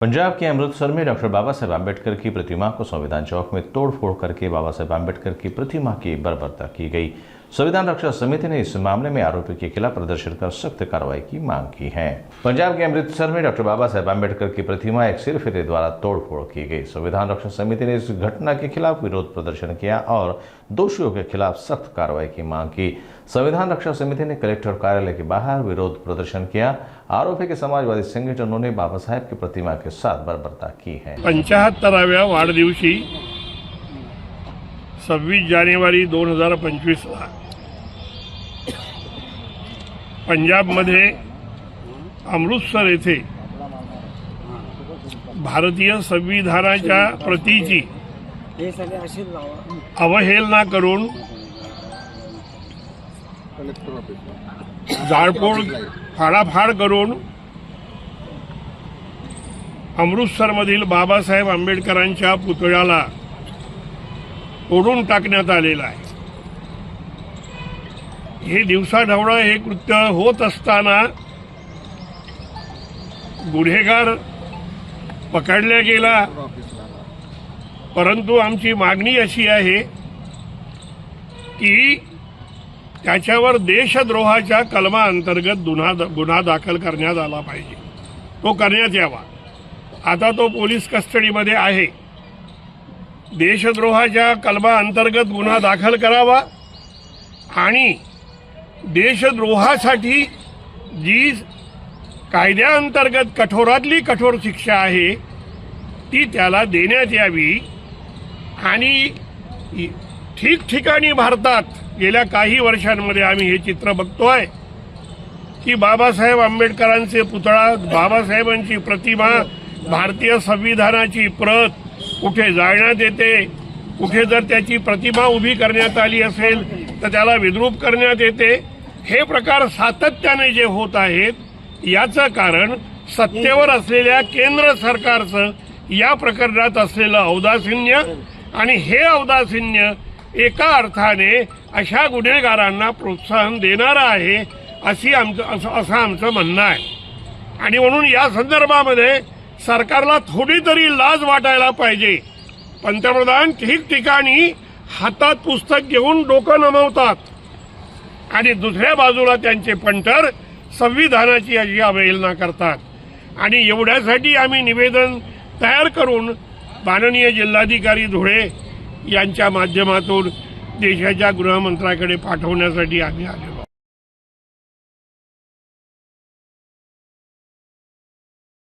पंजाब के अमृतसर में डॉक्टर बाबा साहेब आम्बेडकर की प्रतिमा को संविधान चौक में तोड़फोड़ करके बाबा साहेब आम्बेडकर की प्रतिमा की बर्बरता की गई। संविधान रक्षा समिति ने इस मामले में आरोपी के खिलाफ प्रदर्शन कर सख्त कार्रवाई की मांग की है। पंजाब के अमृतसर में डॉक्टर बाबा साहेब आम्बेडकर की प्रतिमा एक सिरफिरे द्वारा तोड़फोड़ की गई। संविधान रक्षा समिति ने इस घटना के खिलाफ विरोध प्रदर्शन किया और दोषियों के खिलाफ सख्त कार्रवाई की मांग की। संविधान रक्षा समिति ने कलेक्टर कार्यालय के बाहर विरोध प्रदर्शन किया। आरोपी के समाजवादी संगठनों ने बाबा साहेब की प्रतिमा के साथ बर्बरता की है। 75व्या वाढदिवशी 26 जानेवारी 2025 ला पंजाबमध्ये अमृतसर येथे भारतीय संविधानाच्या प्रतीची अवहेलना करून जाळपोळ फाडाफाड करून अमृतसरमधील बाबासाहेब आंबेडकरांच्या पुतळ्याला तोडून टाकण्यात आलेला आहे। हे दिवसाढवळं हे कृत्य होत असताना गुन्हेगार पकडला गेला, परंतु आमची मागणी अशी आहे की त्याच्यावर देशद्रोहाच्या कलमा अंतर्गत गुन्हा दाखल करण्यात आला पाहिजे, तो करण्यात यावा। आता तो पोलीस कस्टडीमध्ये आहे। देशद्रोहाच्या कलमा अंतर्गत गुन्हा दाखल करावा आणि देशद्रोहासाठी जी कायद्याअंतर्गत कठोरातली कठोर शिक्षा आहे ती त्याला देण्यात यावी। आणि ठिकठिकाणी भारतात गेल्या काही वर्षांमध्ये आम्ही हे चित्र बघतोय की बाबासाहेब आंबेडकरांचे पुतळा, बाबासाहेबांची प्रतिमा, भारतीय संविधानाची प्रत कुठे जाळण्यात येते, कुठे जर त्याची प्रतिमा उभी करण्यात आली असेल तर त्याला विद्रूप करण्यात येते। हे प्रकार सातत्याने जे होत आहेत याचं कारण सत्तेवर असलेल्या केंद्र सरकारचं या प्रकरणात असलेलं औदासिन्य, आणि हे औदासिन्य एका अर्थाने अशा गुन्हेगारांना प्रोत्साहन देणारं आहे असं आमचं म्हणणं आहे। आणि म्हणून या संदर्भामध्ये सरकारला थोडी तरी लाज वाटायला पाहिजे। पंतप्रधान ठिकठिकाणी हातात पुस्तक घेऊन डोकं नमवतात आणि दुसऱ्या बाजूला त्यांचे पंटर संविधानाची अशी अवहेलना करतात। आणि एवढ्यासाठी आम्ही निवेदन तयार करून माननीय जिल्हाधिकारी धुळे यांच्या माध्यमातून देशाच्या गृहमंत्र्याकडे पाठवण्यासाठी आम्ही आलो।